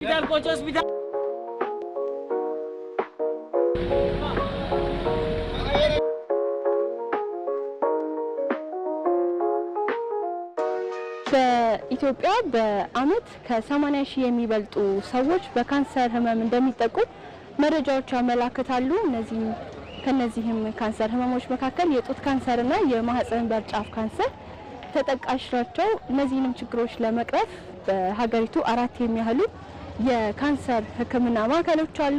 hospital. በኢትዮጵያ በአመት ከ80 ሺህ የሚበልጡ ሰዎች በካንሰር ህመም እንደሚጠቁ መረጃዎች ያመለክታሉ። ከነዚህም ካንሰር ህመሞች መካከል የጡት ካንሰርና የማህፀን በር ጫፍ ካንሰር ተጠቃሽ ናቸው። እነዚህንም ችግሮች ለመቅረፍ በሀገሪቱ 4 የሚያህሉ የካንሰር ህክምና ማዕከሎች አሉ።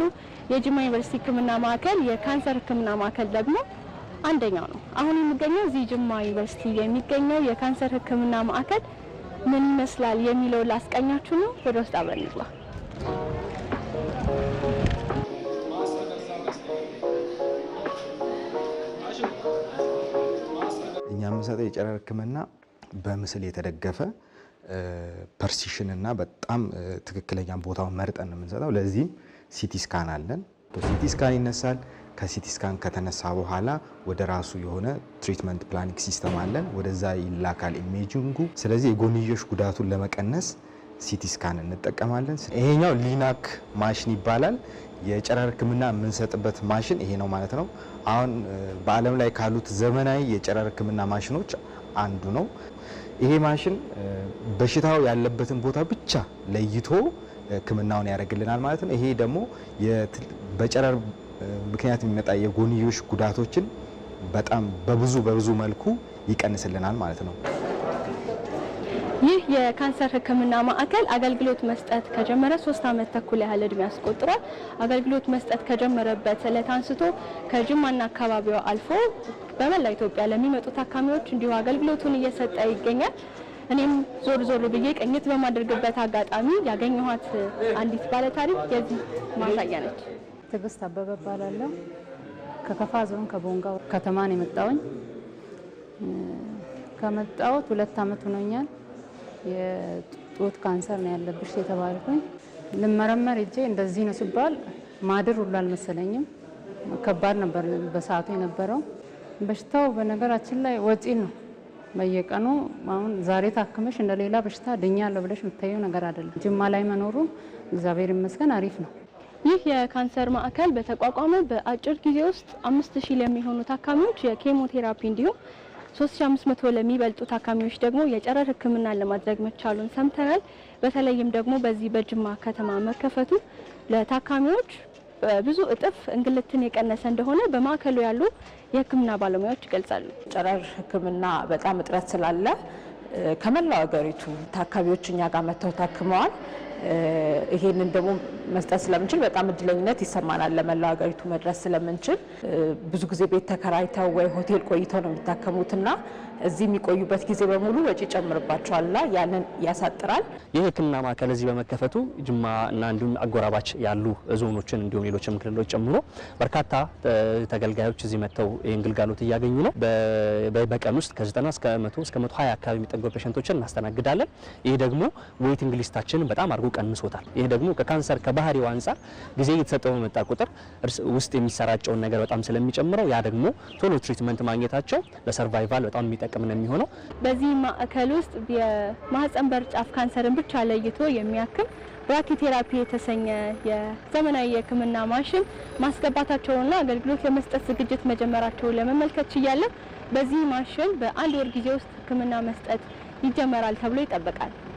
የጅማ ዩኒቨርሲቲ ህክምና ማዕከል የካንሰር ህክምና ማዕከል ደግሞ አንደኛው ነው። አሁን የሚገኘው እዚህ ጅማ ዩኒቨርሲቲ የሚገኘው የካንሰር ህክምና ማዕከል ምን ይመስላል የሚለው ላስቀኛችሁ ነው። ወደ ውስጥ አብረን እንግባ። እኛ የምንሰጠው የጨረር ህክምና በምስል የተደገፈ ፐርሲሽን እና በጣም ትክክለኛ ቦታውን መርጠን ነው የምንሰጠው። ለዚህም ሲቲ ስካን አለን። ሲቲ ስካን ይነሳል። ከሲቲ ስካን ከተነሳ በኋላ ወደ ራሱ የሆነ ትሪትመንት ፕላኒንግ ሲስተም አለን። ወደዛ ይላካል ኢሜጂንጉ። ስለዚህ የጎንዮሽ ጉዳቱን ለመቀነስ ሲቲ ስካን እንጠቀማለን። ይሄኛው ሊናክ ማሽን ይባላል። የጨረር ህክምና የምንሰጥበት ማሽን ይሄ ነው ማለት ነው። አሁን በዓለም ላይ ካሉት ዘመናዊ የጨረር ህክምና ማሽኖች አንዱ ነው። ይሄ ማሽን በሽታው ያለበትን ቦታ ብቻ ለይቶ ህክምናውን ያደርግልናል ማለት ነው። ይሄ ደግሞ በጨረር ምክንያት የሚመጣ የጎንዮሽ ጉዳቶችን በጣም በብዙ መልኩ ይቀንስልናል ማለት ነው። ይህ የካንሰር ህክምና ማዕከል አገልግሎት መስጠት ከጀመረ 3 ዓመት ተኩል ያህል እድሜ ያስቆጥሯል። አገልግሎት መስጠት ከጀመረበት ዕለት አንስቶ ከጅማና አካባቢው አልፎ በመላ ኢትዮጵያ ለሚመጡ ታካሚዎች እንዲሁ አገልግሎቱን እየሰጠ ይገኛል። እኔም ዞር ብዬ ቅኝት በማድረግበት አጋጣሚ ያገኘኋት አንዲት ባለታሪክ የዚህ ማሳያ ነች። ትዕግስት አበበ እባላለሁ። ከከፋ ዞን ከቦንጋ ከተማ ነው የመጣሁኝ። ከመጣሁት 2 ዓመት ሆኖኛል። የጡት ካንሰር ነው ያለብሽ የተባልኩኝ። ልመረመር እጄ እንደዚህ ነው ሲባል ማድር ሁሉ አልመሰለኝም። ከባድ ነበር በሰዓቱ የነበረው በሽታው። በነገራችን ላይ ወጪ ነው በየቀኑ። አሁን ዛሬ ታክመሽ እንደሌላ በሽታ ድኛለሁ ብለሽ የምታየው ነገር አይደለም። ጅማ ላይ መኖሩ እግዚአብሔር ይመስገን አሪፍ ነው። ይህ የካንሰር ማዕከል በተቋቋመ በአጭር ጊዜ ውስጥ 5000 ለሚሆኑ ታካሚዎች የኬሞቴራፒ እንዲሁም 3500 ለሚበልጡ ታካሚዎች ደግሞ የጨረር ህክምና ለማድረግ መቻሉን ሰምተናል። በተለይም ደግሞ በዚህ በጅማ ከተማ መከፈቱ ለታካሚዎች ብዙ እጥፍ እንግልትን የቀነሰ እንደሆነ በማዕከሉ ያሉ የህክምና ባለሙያዎች ይገልጻሉ። ጨረር ህክምና በጣም እጥረት ስላለ ከመላው ሀገሪቱ ታካሚዎች እኛ ጋር መጥተው ታክመዋል። ይሄንን ደግሞ መስጠት ስለምንችል በጣም እድለኝነት ይሰማናል። ለመላው ሀገሪቱ መድረስ ስለምንችል ብዙ ጊዜ ቤት ተከራይተው ወይ ሆቴል ቆይተው ነው የሚታከሙትና እዚህ የሚቆዩበት ጊዜ በሙሉ ወጪ ጨምርባቸዋልና ያንን ያሳጥራል። ይህ ህክምና ማዕከል እዚህ በመከፈቱ ጅማ እና እንዲሁም አጎራባች ያሉ ዞኖችን እንዲሁም ሌሎችም ክልሎች ጨምሮ በርካታ ተገልጋዮች እዚህ መጥተው ይህን ግልጋሎት እያገኙ ነው። በቀን ውስጥ ከ90 እስከ 100 እስከ 120 አካባቢ የሚጠጉ ፔሸንቶችን እናስተናግዳለን። ይህ ደግሞ ዌይቲንግ ሊስታችንን በጣም አድርጎ ቀንሶታል። ይህ ደግሞ ከካንሰር ከባህሪው አንጻር ጊዜ እየተሰጠው በመጣ ቁጥር ውስጥ የሚሰራጨውን ነገር በጣም ስለሚጨምረው ያ ደግሞ ቶሎ ትሪትመንት ማግኘታቸው ለሰርቫይቫል በጣም የሚጠቅም ነው የሚሆነው። በዚህ ማዕከል ውስጥ የማህፀን በር ጫፍ ካንሰርን ብቻ ለይቶ የሚያክም ብራኪቴራፒ የተሰኘ የዘመናዊ የህክምና ማሽን ማስገባታቸውና አገልግሎት ለመስጠት ዝግጅት መጀመራቸውን ለመመልከት ችያለን። በዚህ ማሽን በ1 ወር ጊዜ ውስጥ ህክምና መስጠት ይጀመራል ተብሎ ይጠበቃል።